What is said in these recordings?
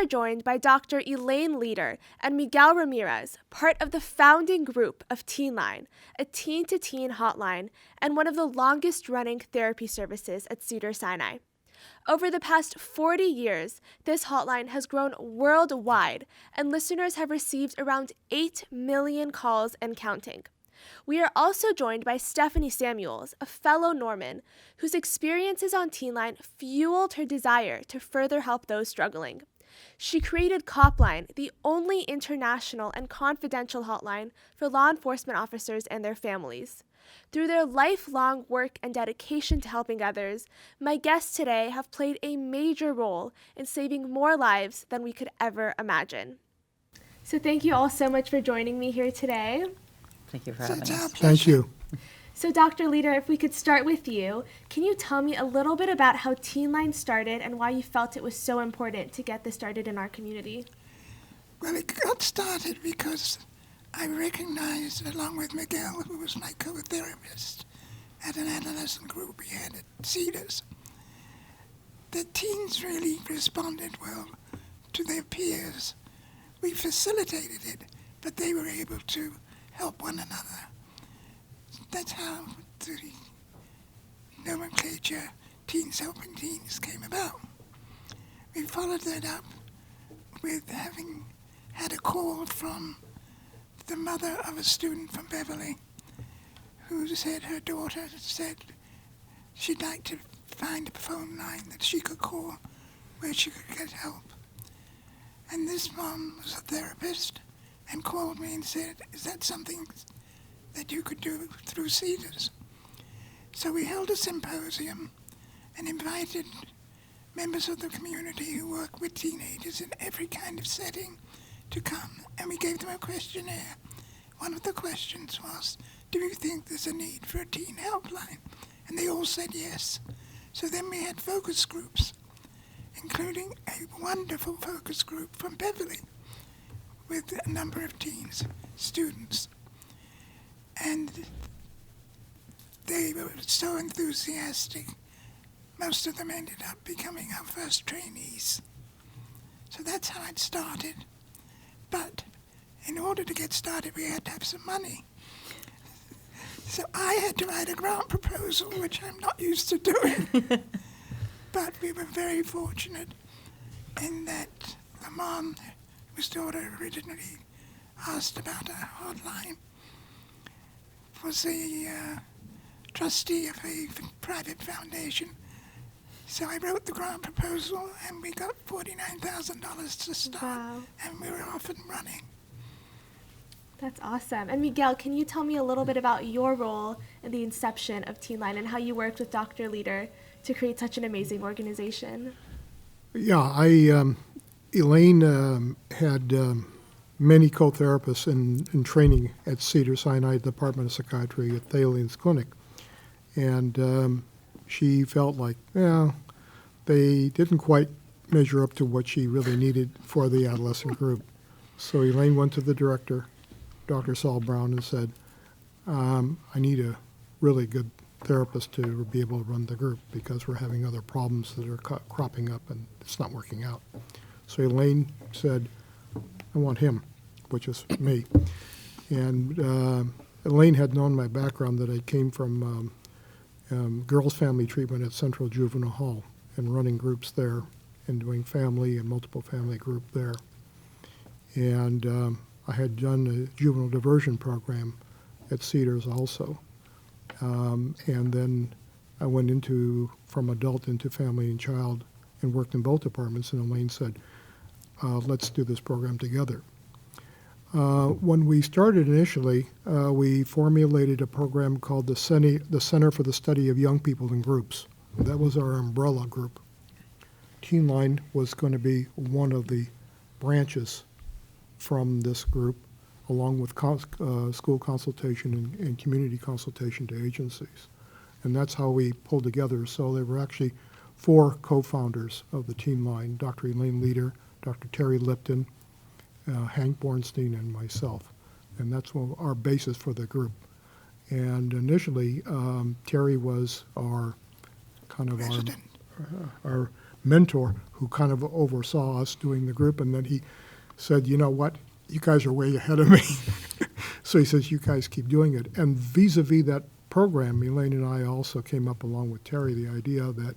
are joined by Dr. Elaine Leader and Miguel Ramirez, part of the founding group of TeenLine, a teen-to-teen hotline and one of the longest-running therapy services at Cedars Sinai. Over the past 40 years, this hotline has grown worldwide, and listeners have received around 8 million calls and counting. We are also joined by Stephanie Samuels, a fellow Norman, whose experiences on TeenLine fueled her desire to further help those struggling. She created Copline, the only international and confidential hotline for law enforcement officers and their families. Through their lifelong work and dedication to helping others, my guests today have played a major role in saving more lives than we could ever imagine. So thank you all so much for joining me here today. Thank you for having us. Thank you. So Dr. Leader, if we could start with you, can you tell me a little bit about how TeenLine started and why you felt it was so important to get this started in our community? Well, it got started because I recognized, along with Miguel, who was my co-therapist at an adolescent group we had at Cedars, that teens really responded well to their peers. We facilitated it, but they were able to help one another. That's how the nomenclature Teens Helping Teens came about. We followed that up with having had a call from the mother of a student from Beverly who said her daughter said she'd like to find a phone line that she could call where she could get help. And this mom was a therapist and called me and said, is that something that you could do through Cedars? So we held a symposium and invited members of the community who work with teenagers in every kind of setting to come, and we gave them a questionnaire. One of the questions was, do you think there's a need for a teen helpline? And they all said yes. So then we had focus groups, including a wonderful focus group from Beverly with a number of teens, students. And they were so enthusiastic, most of them ended up becoming our first trainees. So that's how it started. But in order to get started, we had to have some money. So I had to write a grant proposal, which I'm not used to doing. But we were very fortunate in that the mom, whose daughter originally asked about a hotline, was a trustee of a private foundation. So I wrote the grant proposal, and we got $49,000 to start, Wow. and we were off and running. That's awesome. And Miguel, can you tell me a little bit about your role in the inception of TeenLine and how you worked with Dr. Leader to create such an amazing organization? Yeah, Elaine had many co-therapists in training at Cedars Sinai Department of Psychiatry at Thalen's clinic. And she felt like, they didn't quite measure up to what she really needed for the adolescent group. So Elaine went to the director, Dr. Saul Brown, and said, I need a really good therapist to be able to run the group because we're having other problems that are cropping up and it's not working out. So Elaine said, I want him, which is me. And Elaine had known my background, that I came from girls' family treatment at Central Juvenile Hall and running groups there and doing family and multiple family group there. And I had done a juvenile diversion program at Cedars also. And then I went from adult into family and child and worked in both departments, and Elaine said, let's do this program together. When we started initially, we formulated a program called the Center for the Study of Young People in Groups. That was our umbrella group. TeenLine was going to be one of the branches from this group, along with school consultation and community consultation to agencies. And that's how we pulled together. So there were actually 4 co-founders of the TeenLine, Dr. Elaine Leader, Dr. Terry Lipton, Hank Bornstein, and myself. And that's our basis for the group. And initially, Terry was our mentor who kind of oversaw us doing the group, and then he said, you know what, you guys are way ahead of me. So he says, you guys keep doing it. And vis-a-vis that program, Elaine and I also came up along with Terry the idea that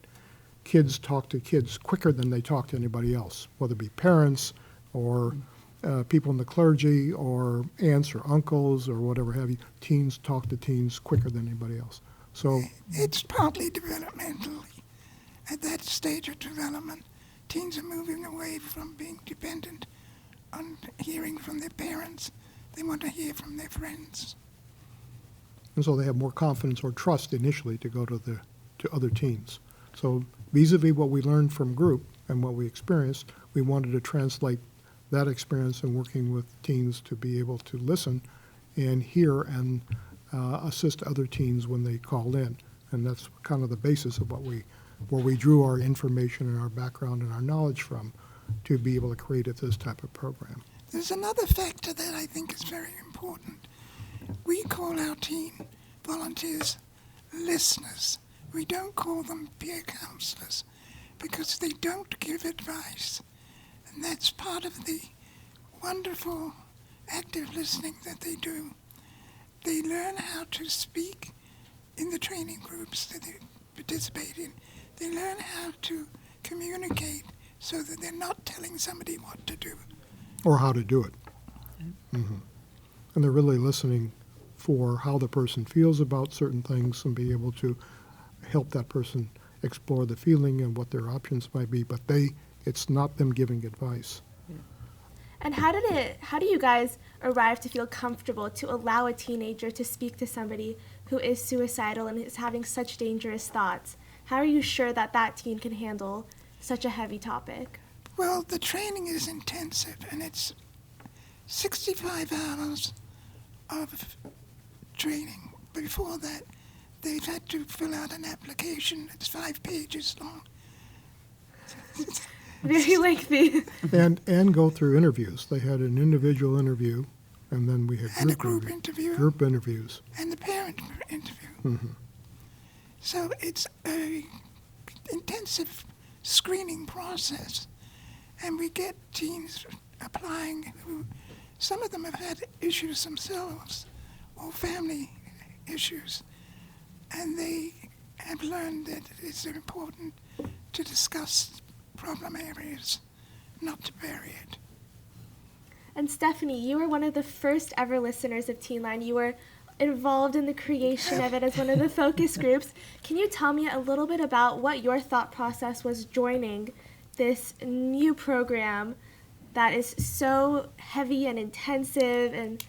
kids talk to kids quicker than they talk to anybody else, whether it be parents or people in the clergy or aunts or uncles or whatever have you. Teens talk to teens quicker than anybody else. So it's partly developmental. At that stage of development, teens are moving away from being dependent on hearing from their parents. They want to hear from their friends. And so they have more confidence or trust initially to go to other teens. So vis-a-vis what we learned from group and what we experienced, we wanted to translate that experience in working with teens to be able to listen and hear and assist other teens when they called in. And that's kind of the basis of where we drew our information and our background and our knowledge from to be able to create this type of program. There's another factor that I think is very important. We call our teen volunteers listeners. We don't call them peer counselors because they don't give advice. And that's part of the wonderful active listening that they do. They learn how to speak in the training groups that they participate in. They learn how to communicate so that they're not telling somebody what to do. Or how to do it. Mm-hmm. And they're really listening for how the person feels about certain things and be able to help that person explore the feeling and what their options might be, but it's not them giving advice. And how do you guys arrive to feel comfortable to allow a teenager to speak to somebody who is suicidal and is having such dangerous thoughts? How are you sure that that teen can handle such a heavy topic? Well, the training is intensive, and it's 65 hours of training. Before that, they've had to fill out an application. It's 5 pages long. Very lengthy. And go through interviews. They had an individual interview, and then we had group interview. Group interviews. And the parent interview. Mm-hmm. So it's a intensive screening process. And we get teens applying who, some of them have had issues themselves or family issues. And they have learned that it's important to discuss problem areas, not to bury it. And Stephanie, you were one of the first ever listeners of TeenLine. You were involved in the creation of it as one of the focus groups. Can you tell me a little bit about what your thought process was joining this new program that is so heavy and intensive and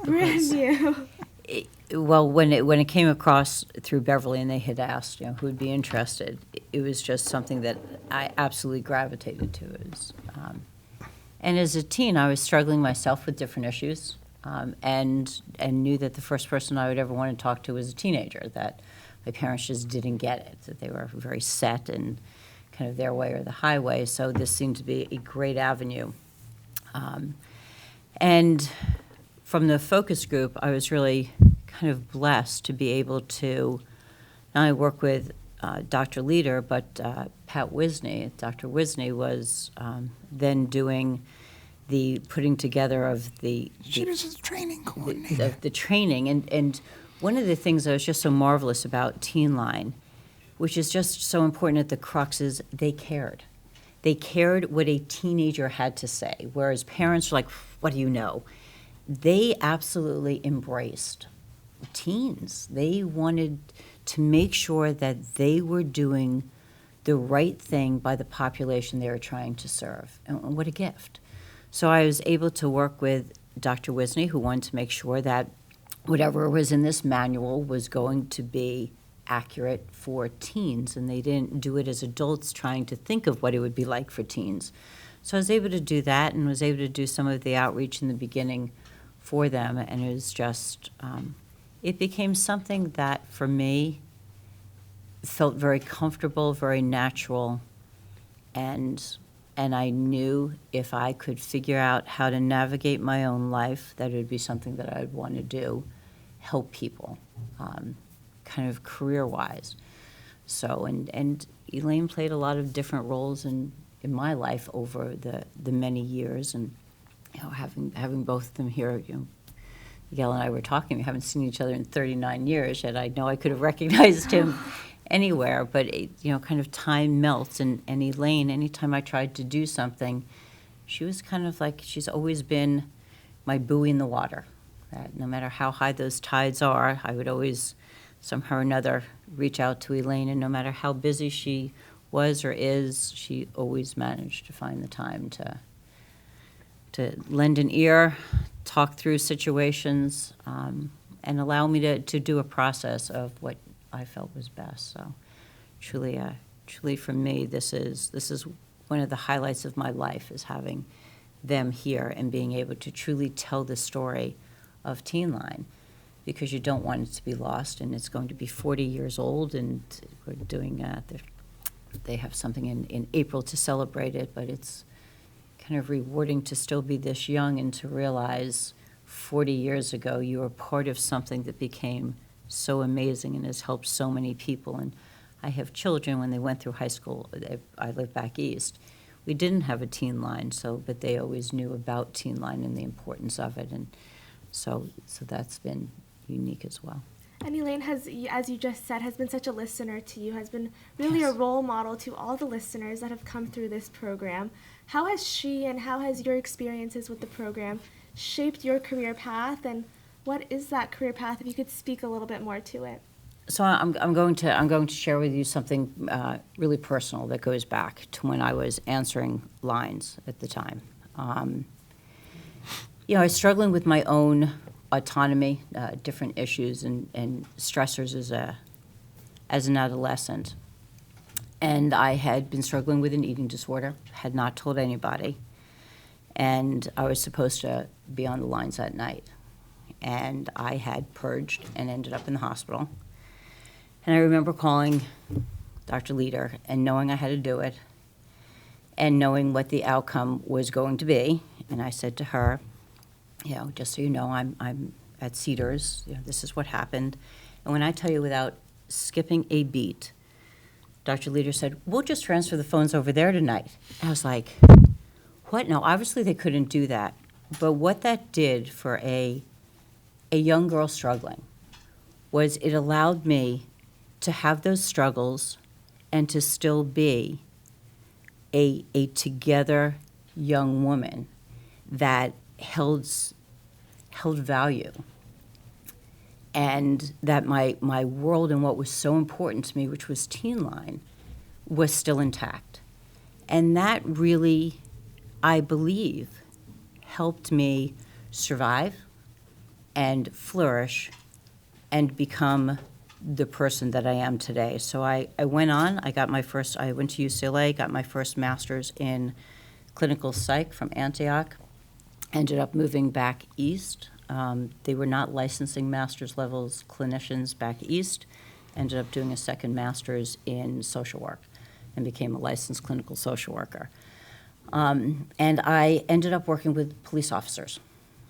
brand new? Well, when it came across through Beverly and they had asked, who would be interested, it was just something that I absolutely gravitated to. And as a teen, I was struggling myself with different issues, and knew that the first person I would ever want to talk to was a teenager, that my parents just didn't get it, that they were very set and kind of their way or the highway, so this seemed to be a great avenue. And from the focus group, I was really kind of blessed to be able to not only work with Dr. Leader, but Pat Wisney. Dr. Wisney was then doing the putting together of She was a training coordinator. The training. And one of the things that was just so marvelous about TeenLine, which is just so important at the crux, is they cared. They cared what a teenager had to say, whereas parents were like, what do you know? They absolutely embraced teens. They wanted to make sure that they were doing the right thing by the population they were trying to serve. And what a gift. So I was able to work with Dr. Wisney, who wanted to make sure that whatever was in this manual was going to be accurate for teens, and they didn't do it as adults trying to think of what it would be like for teens. So I was able to do that and was able to do some of the outreach in the beginning for them, and it was just, it became something that for me felt very comfortable, very natural, and I knew if I could figure out how to navigate my own life, that it would be something that I would want to do, help people, kind of career-wise. So, and Elaine played a lot of different roles in my life over the many years, and having both of them here, Miguel and I were talking. We haven't seen each other in 39 years, yet I know I could have recognized him anywhere. But kind of time melts, and Elaine, anytime I tried to do something, she was kind of like, she's always been my buoy in the water. That no matter how high those tides are, I would always somehow or another reach out to Elaine, and no matter how busy she was or is, she always managed to find the time to lend an ear, talk through situations, and allow me to do a process of what I felt was best. So truly for me, this is one of the highlights of my life, is having them here and being able to truly tell the story of TeenLine, because you don't want it to be lost. And it's going to be 40 years old, and we're doing they have something in April to celebrate it, but it's kind of rewarding to still be this young and to realize 40 years ago you were part of something that became so amazing and has helped so many people. And I have children, when they went through high school, I live back east, we didn't have a TeenLine, but they always knew about TeenLine and the importance of it, and so that's been unique as well. And Elaine has, as you just said, has been such a listener to you, has been really a role model to all the listeners that have come through this program. How has she and how has your experiences with the program shaped your career path, and what is that career path, if you could speak a little bit more to it? So I'm going to share with you something really personal that goes back to when I was answering lines at the time. I was struggling with my own autonomy, different issues and stressors as an adolescent. And I had been struggling with an eating disorder, had not told anybody. And I was supposed to be on the lines that night. And I had purged and ended up in the hospital. And I remember calling Dr. Leader and knowing I had to do it and knowing what the outcome was going to be. And I said to her, just so you know, I'm at Cedars. This is what happened. And when I tell you, without skipping a beat, Dr. Leader said, "We'll just transfer the phones over there tonight." I was like, what? No, obviously they couldn't do that. But what that did for a young girl struggling was it allowed me to have those struggles and to still be a together young woman that held value, and that my world and what was so important to me, which was TeenLine, was still intact. And that really, I believe, helped me survive and flourish and become the person that I am today. So I went on, I went to UCLA, got my first master's in clinical psych from Antioch, ended up moving back east. They were not licensing master's levels clinicians back east, ended up doing a second master's in social work and became a licensed clinical social worker. And I ended up working with police officers.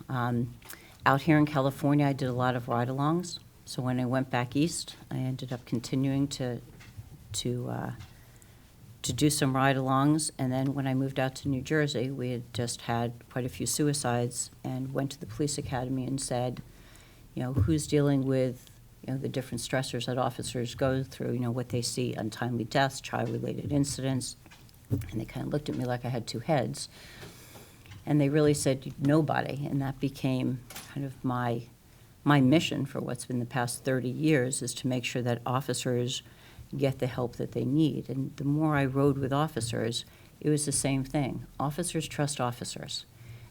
Out here in California, I did a lot of ride-alongs. So when I went back east, I ended up continuing to do some ride-alongs. And then when I moved out to New Jersey, we had just had quite a few suicides, and went to the police academy and said, who's dealing with, the different stressors that officers go through, what they see, untimely deaths, child-related incidents. And they kind of looked at me like I had two heads. And they really said, nobody. And that became kind of my mission for what's been the past 30 years, is to make sure that officers get the help that they need. And the more I rode with officers, it was the same thing. Officers trust officers.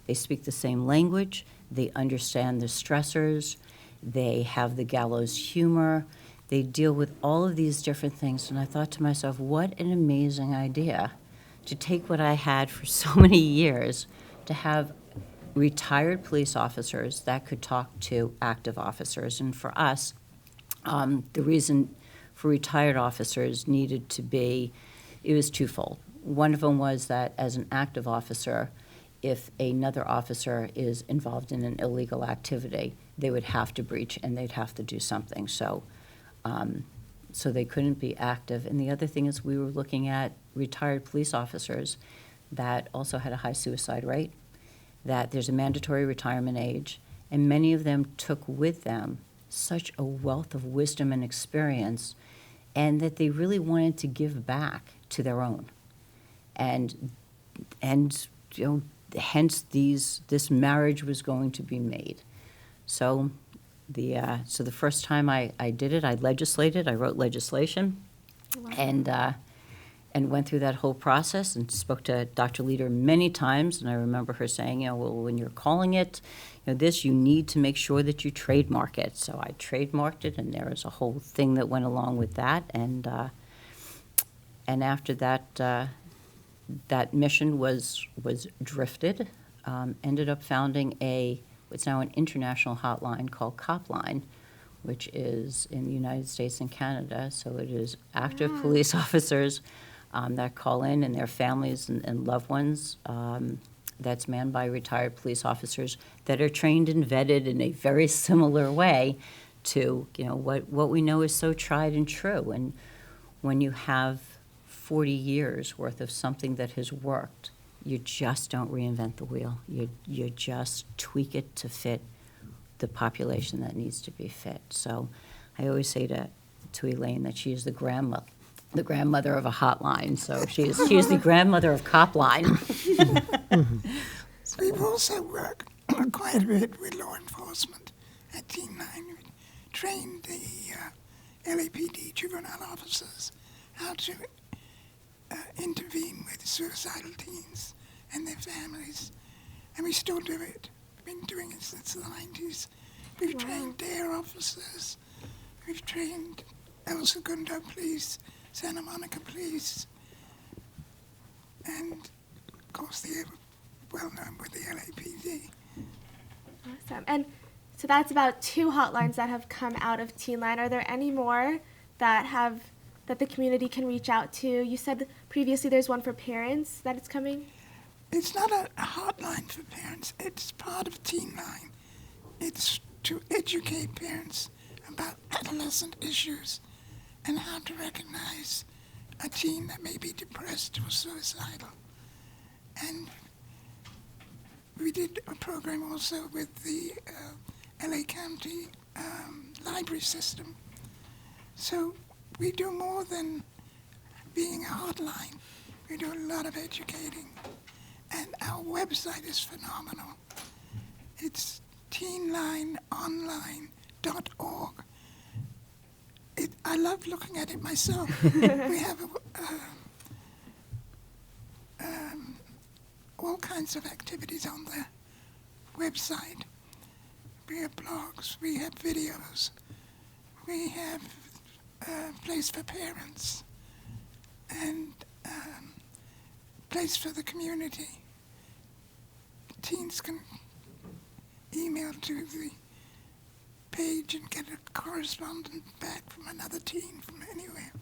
They speak the same language. They understand the stressors. They have the gallows humor. They deal with all of these different things. And I thought to myself, what an amazing idea to take what I had for so many years, to have retired police officers that could talk to active officers. And for us, the reason for retired officers needed to be, it was twofold. One of them was that as an active officer, if another officer is involved in an illegal activity, they would have to breach and they'd have to do something. So so they couldn't be active. And the other thing is we were looking at retired police officers that also had a high suicide rate, that there's a mandatory retirement age, and many of them took with them such a wealth of wisdom and experience, and that they really wanted to give back to their own. And you know, hence this marriage was going to be made. So the first time I did it, I legislated, I wrote legislation, Wow. and went through that whole process and spoke to Dr. Leader many times. And I remember her saying, well, when you're calling it, this, you need to make sure that you trademark it. So I trademarked it, and there was a whole thing that went along with that. And after that, that mission was drifted. Ended up founding what's now an international hotline called KOPline, which is in the United States and Canada. So it is active police officers that call in, and their families and loved ones. That's manned by retired police officers that are trained and vetted in a very similar way to what we know is so tried and true. And when you have 40 years worth of something that has worked, you just don't reinvent the wheel. You just tweak it to fit the population that needs to be fit. So I always say to Elaine that she is the grandmother of a hotline. So she is the grandmother of KOPline. We've also worked quite a bit with law enforcement at TeenLine. We trained the LAPD juvenile officers how to intervene with suicidal teens and their families. And we still do it. We've been doing it since the 90s. We've trained DARE officers. We've trained El Segundo Police, Santa Monica Police. And, of course, they're well known with the LAPD. Awesome. And so that's about 2 hotlines that have come out of TeenLine. Are there any more that the community can reach out to? You said previously there's one for parents that it's coming. It's not a hotline for parents. It's part of TeenLine. It's to educate parents about adolescent issues and how to recognize a teen that may be depressed or suicidal. And we did a program also with the LA County library system. So we do more than being a hotline. We do a lot of educating. And our website is phenomenal. It's teenlineonline.org. I love looking at it myself. We have all kinds of activities on the website. We have blogs, we have videos, we have a place for parents, and place for the community. Teens can email to the page and get a correspondent back from another teen from anywhere.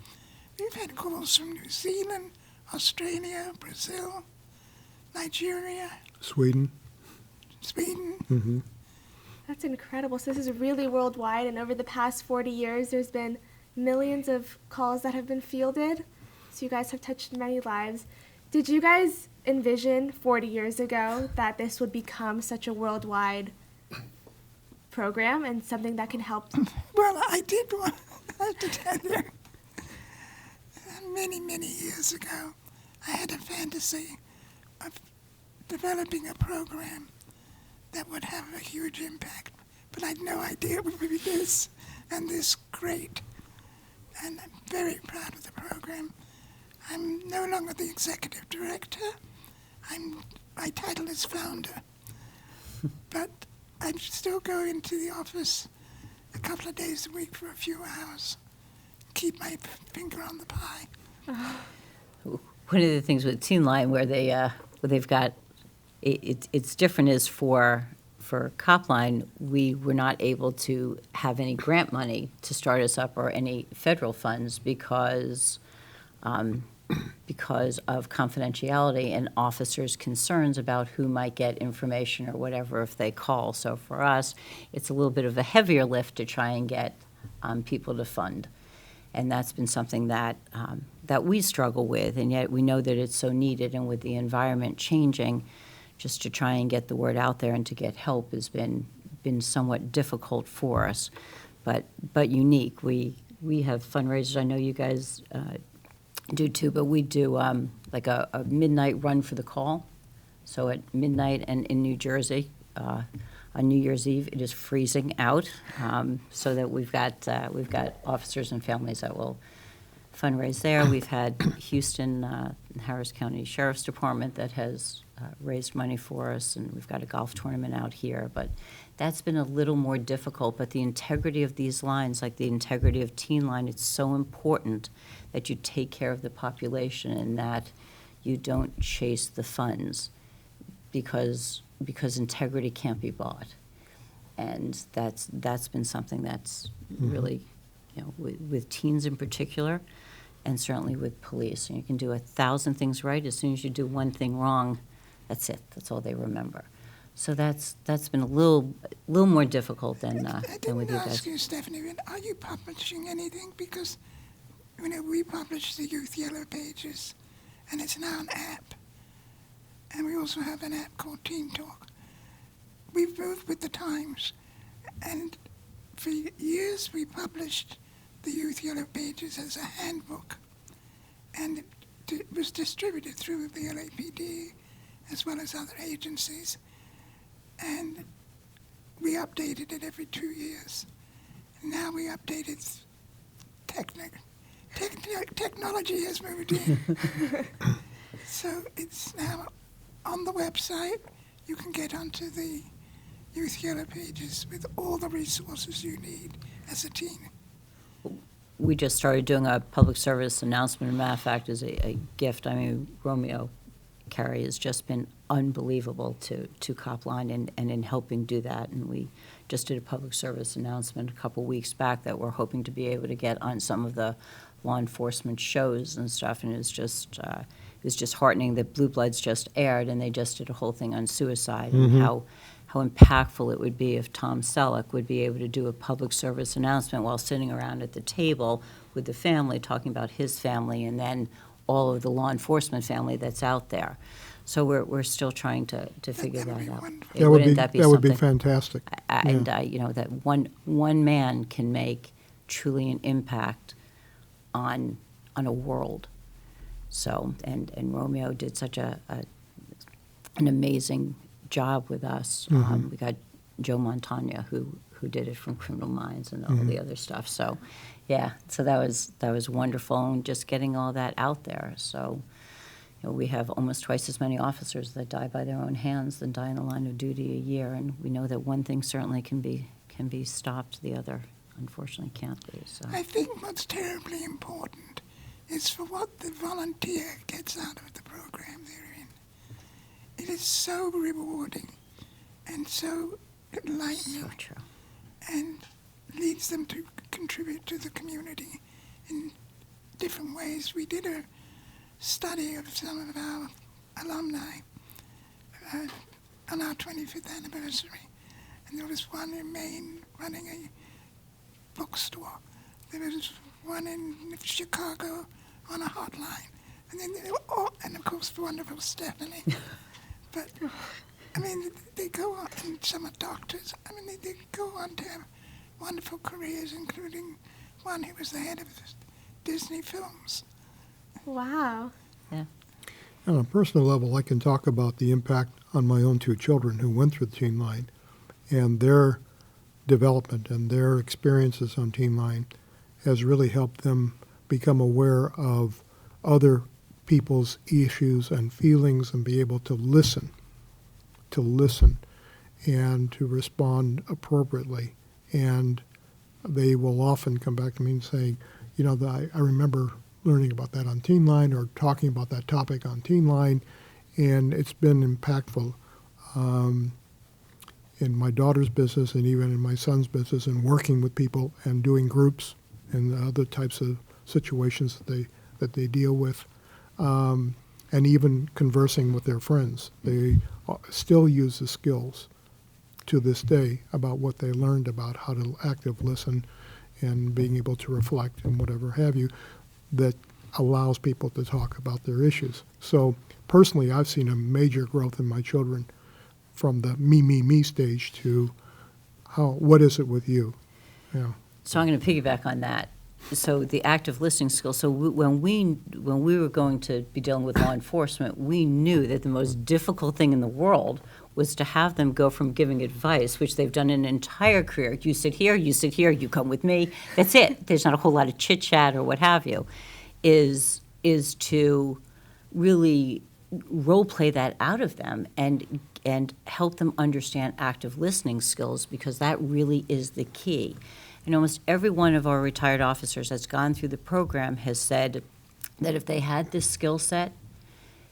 We've had calls from New Zealand, Australia, Brazil, Nigeria, Sweden. Sweden. That's incredible. So this is really worldwide, and over the past 40 years, there's been millions of calls that have been fielded. So you guys have touched many lives. Did you guys envision 40 years ago that this would become such a worldwide program and something that can help? Well, I did want to tell you. Many, many years ago, I had a fantasy of developing a program that would have a huge impact, but I had no idea it would be this and this great. And I'm very proud of the program. I'm no longer the executive director. My title is founder. But I still go into the office a couple of days a week for a few hours, keep my finger on the pie. One of the things with TeenLine where they've got it's different is for KOPline, we were not able to have any grant money to start us up or any federal funds because of confidentiality and officers' concerns about who might get information or whatever if they call. So for us, it's a little bit of a heavier lift to try and get people to fund. And that's been something that that we struggle with, and yet we know that it's so needed. And with the environment changing, just to try and get the word out there and to get help has been somewhat difficult for us, but unique. We have fundraisers. I know you guys do too, but we do like a midnight run for the call. So at midnight and in New Jersey, on New Year's Eve, it is freezing out, so that we've got officers and families that will fundraise there. We've had Houston, Harris County Sheriff's Department that has raised money for us, and we've got a golf tournament out here. But that's been a little more difficult. But the integrity of these lines, like the integrity of TeenLine, it's so important that you take care of the population and that you don't chase the funds, because integrity can't be bought. And that's been something that's really, with teens in particular, and certainly with police. And you can do 1,000 things right. As soon as you do one thing wrong, that's it. That's all they remember. So that's been a little more difficult than with you guys. I didn't ask you, Stephanie, are you publishing anything? Because we publish the Youth Yellow Pages, and it's now an app. And we also have an app called Teen Talk. We've moved with the times, and for years we published the Youth Yellow Pages as a handbook, and it was distributed through the LAPD as well as other agencies, and we updated it every 2 years. Now we update it. Technology has moved in. So it's now on the website. You can get onto the Youth Yellow Pages with all the resources you need as a teen. We just started doing a public service announcement. As a matter of fact, as a gift. I mean, Romeo Carey has just been unbelievable to Copline and in helping do that. And we just did a public service announcement a couple weeks back that we're hoping to be able to get on some of the law enforcement shows and stuff. And it's just heartening that Blue Bloods just aired, and they just did a whole thing on suicide, and how impactful it would be if Tom Selleck would be able to do a public service announcement while sitting around at the table with the family, talking about his family, and then all of the law enforcement family that's out there. So we're still trying to figure that out. That would be fantastic. And that one man can make truly an impact on a world. So and Romeo did such an amazing job with us. We got Joe Montagna who did it from Criminal Minds and all the other stuff. So yeah, so that was wonderful, and just getting all that out there. So we have almost twice as many officers that die by their own hands than die in the line of duty a year, and we know that one thing certainly can be stopped, the other unfortunately can't be. So I think what's terribly important is for what the volunteer gets out of the program they're in. It is so rewarding and so enlightening. So true. And leads them to contribute to the community in different ways. We did a study of some of our alumni on our 25th anniversary, and there was one in Maine running a bookstore. There was one in Chicago on a hotline, and then they were all, and of course the wonderful Stephanie. But I mean, they go on, and some are doctors. I mean, they go on to have wonderful careers, including one who was the head of Disney Films. Wow. Yeah. On a personal level, I can talk about the impact on my own two children who went through TeenLine and their development and their experiences on TeenLine has really helped them become aware of other people's issues and feelings and be able to listen and to respond appropriately. And they will often come back to me and say, I remember learning about that on TeenLine or talking about that topic on TeenLine, and it's been impactful in my daughter's business and even in my son's business, and working with people and doing groups and other types of situations that they deal with, and even conversing with their friends. They still use the skills to this day about what they learned about how to active listen and being able to reflect and whatever have you, that allows people to talk about their issues. So personally, I've seen a major growth in my children from the me stage to what is it with you? Yeah. So I'm going to piggyback on that. So the active listening skills. So when we were going to be dealing with law enforcement, we knew that the most difficult thing in the world was to have them go from giving advice, which they've done an entire career. You sit here, you come with me. That's it. There's not a whole lot of chit chat or what have you. Is to really role play that out of them and help them understand active listening skills, because that really is the key. And almost every one of our retired officers that's gone through the program has said that if they had this skill set,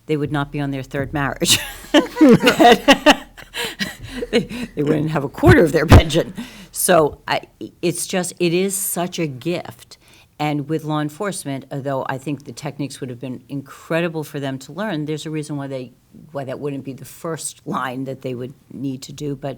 they would not be on their third marriage. They wouldn't have a quarter of their pension. So it is such a gift. And with law enforcement, although I think the techniques would have been incredible for them to learn, there's a reason why that wouldn't be the first line that they would need to do, but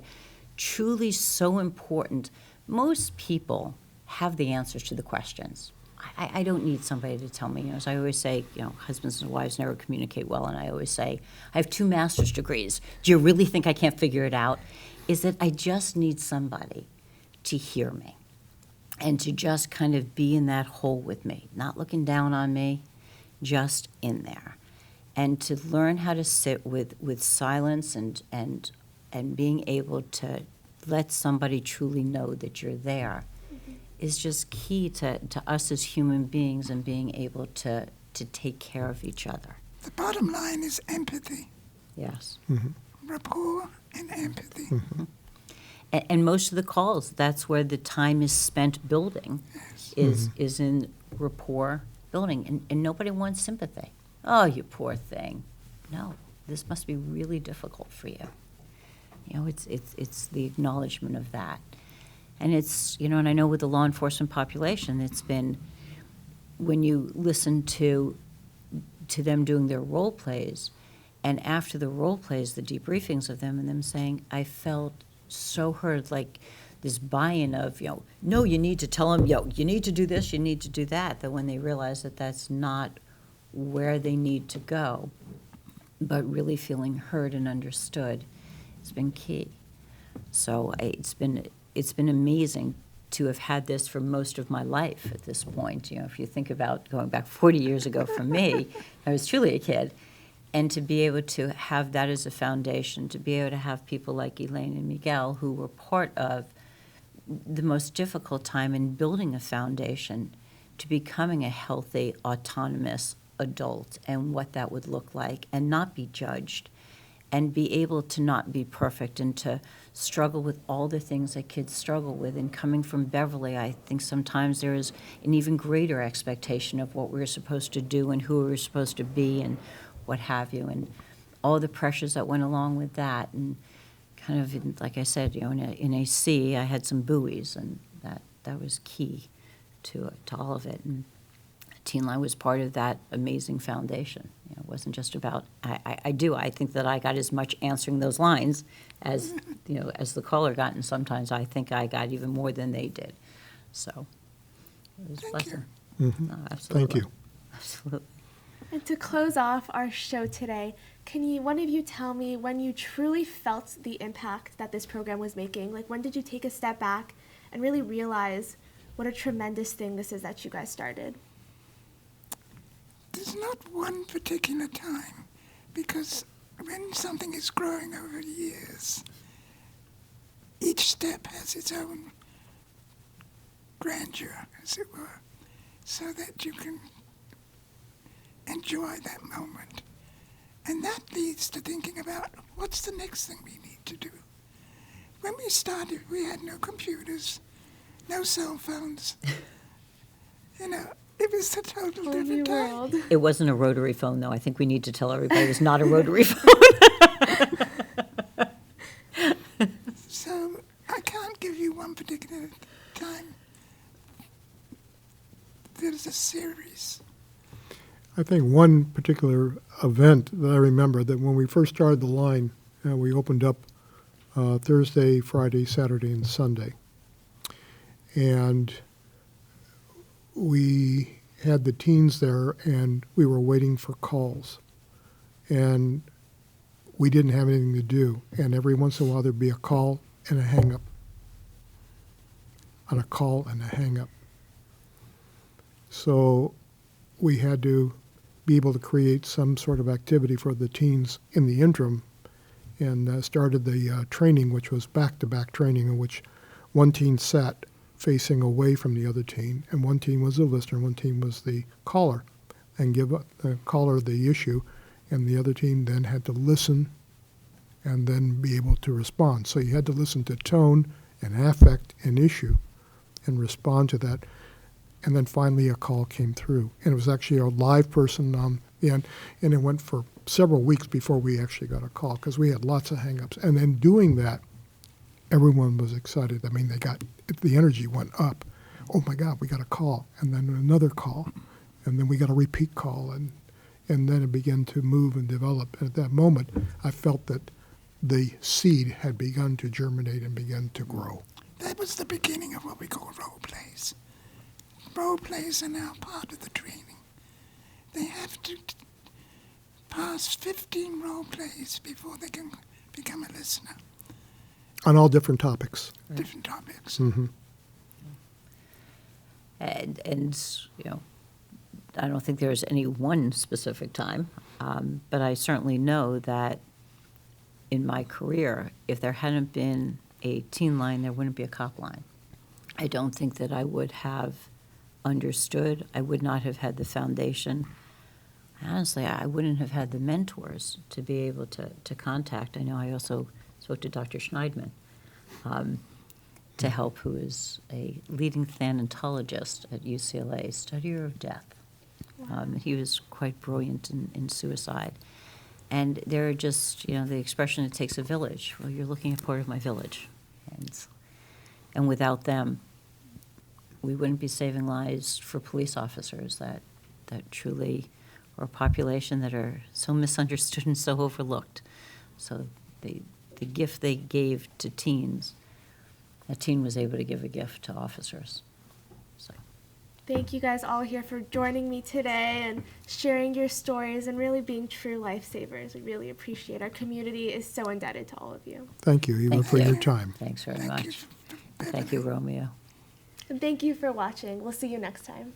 truly so important. Most people have the answers to the questions. I don't need somebody to tell me. As I always say, husbands and wives never communicate well, and I always say, I have 2 master's degrees. Do you really think I can't figure it out? Is that I just need somebody to hear me and to just kind of be in that hole with me, not looking down on me, just in there. And to learn how to sit with silence and being able to let somebody truly know that you're there is just key to us as human beings and being able to take care of each other. The bottom line is empathy. Yes. Mm-hmm. Rapport and empathy. Mm-hmm. And most of the calls, that's where the time is spent building, Yes. is in rapport building. And nobody wants sympathy. Oh, you poor thing. No, this must be really difficult for you. It's the acknowledgement of that. And it's, and I know with the law enforcement population, it's been, when you listen to them doing their role plays, and after the role plays, the debriefings of them, and them saying, I felt so heard, like this buy-in of, no, you need to tell them, you need to do this, you need to do that, that when they realize that that's not where they need to go, but really feeling heard and understood, it's been key. So it's been amazing to have had this for most of my life at this point. If you think about going back 40 years ago for me, I was truly a kid. And to be able to have that as a foundation, to be able to have people like Elaine and Miguel who were part of the most difficult time in building a foundation to becoming a healthy, autonomous adult and what that would look like, and not be judged, and be able to not be perfect and to struggle with all the things that kids struggle with. And coming from Beverly, I think sometimes there is an even greater expectation of what we're supposed to do and who we're supposed to be and what have you, and all the pressures that went along with that. And kind of, like I said, in AC, I had some buoys, and that was key to all of it. And TeenLine was part of that amazing foundation. It wasn't just about, I think that I got as much answering those lines as, as the caller got, and sometimes I think I got even more than they did. So it was a blessing. Mm-hmm. No, absolutely. Thank you. Absolutely. And to close off our show today, can one of you tell me when you truly felt the impact that this program was making? Like, when did you take a step back and really realize what a tremendous thing this is that you guys started? There's not one particular time, because when something is growing over years, each step has its own grandeur, as it were, so that you can enjoy that moment. And that leads to thinking about what's the next thing we need to do. When we started, we had no computers, no cell phones. It was a total different time. It wasn't a rotary phone, though. I think we need to tell everybody it was not a rotary phone. So I can't give you one particular time. There's a series. I think one particular event that I remember, that when we first started the line, we opened up Thursday, Friday, Saturday, and Sunday. And we had the teens there, and we were waiting for calls. And we didn't have anything to do. And every once in a while, there'd be a call and a hang-up. On a call and a hang-up. So we had to be able to create some sort of activity for the teens in the interim, and started the training, which was back-to-back training, in which one teen sat facing away from the other teen, and one teen was the listener, one teen was the caller, and give the caller the issue, and the other teen then had to listen and then be able to respond. So you had to listen to tone and affect and issue and respond to that. And then finally a call came through. And it was actually a live person on the end. And it went for several weeks before we actually got a call, because we had lots of hang-ups. And then doing that, everyone was excited. I mean, the energy went up. Oh my God, we got a call. And then another call. And then we got a repeat call. And then it began to move and develop. And at that moment, I felt that the seed had begun to germinate and began to grow. That was the beginning of what we call role plays. Role plays are now part of the training. They have to pass 15 role plays before they can become a listener. On all different topics. Different topics. Mm-hmm. And I don't think there's any one specific time, but I certainly know that in my career, if there hadn't been a TeenLine, there wouldn't be a cop line. I don't think that I would have understood. I would not have had the foundation. Honestly, I wouldn't have had the mentors to be able to contact. I know I also spoke to Dr. Schneidman to help, who is a leading thanatologist at UCLA, studier of death. He was quite brilliant in suicide. And they're just, the expression, it takes a village. Well, you're looking at part of my village. And without them, we wouldn't be saving lives for police officers that truly are a population that are so misunderstood and so overlooked. So the gift they gave to teens, a teen was able to give a gift to officers. So. Thank you guys all here for joining me today and sharing your stories and really being true lifesavers. We really appreciate it. Our community is so indebted to all of you. Thank you, Eva, for your time. Thanks very Thank much. you. Thank you, Romeo. And thank you for watching. We'll see you next time.